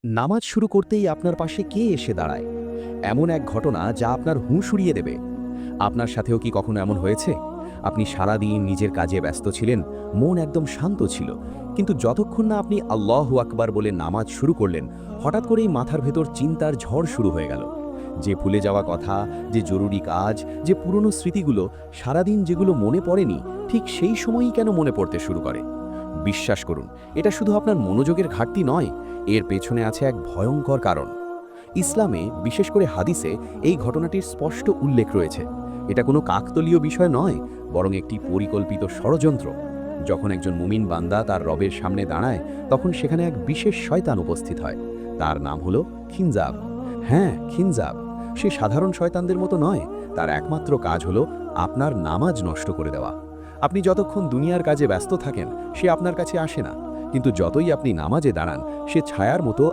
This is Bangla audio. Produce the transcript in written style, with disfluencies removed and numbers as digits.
নামাজ শুরু করতেই আপনার পাশে কে এসে দাঁড়ায়? এমন এক ঘটনা যা আপনার হুঁশ উড়িয়ে দেবে। আপনার সাথেও কি কখনো এমন হয়েছে? আপনি সারাদিন নিজের কাজে ব্যস্ত ছিলেন, মন একদম শান্ত ছিল, কিন্তু যতক্ষণ না আপনি আল্লাহু আকবার বলে নামাজ শুরু করলেন, হঠাৎ করেই মাথার ভেতর চিন্তার ঝড় শুরু হয়ে গেল। যে ভুলে যাওয়া কথা, যে জরুরি কাজ, যে পুরনো স্মৃতিগুলো সারাদিন যেগুলো মনে পড়েনি, ঠিক সেই সময়ই কেন মনে পড়তে শুরু করে? বিশ্বাস করুন, এটা শুধু আপনার মনোযোগের ঘাটতি নয়, এর পেছনে আছে এক ভয়ঙ্কর কারণ। ইসলামে, বিশেষ করে হাদিসে, এই ঘটনাটির স্পষ্ট উল্লেখ রয়েছে। এটা কোনো কাকতলীয় বিষয় নয়, বরং একটি পরিকল্পিত ষড়যন্ত্র। যখন একজন মুমিন বান্দা তার রবের সামনে দাঁড়ায়, তখন সেখানে এক বিশেষ শয়তান উপস্থিত হয়। তার নাম হলো খিনজাব। হ্যাঁ, খিনজাব। সে সাধারণ শয়তানদের মতো নয়, তার একমাত্র কাজ হলো আপনার নামাজ নষ্ট করে দেওয়া। আপনি যতক্ষণ দুনিয়ার কাজে ব্যস্ত থাকেন, সে আপনার কাছে আসে না, কিন্তু যতই আপনি নামাজে দাঁড়ান, সে ছায়ার মতো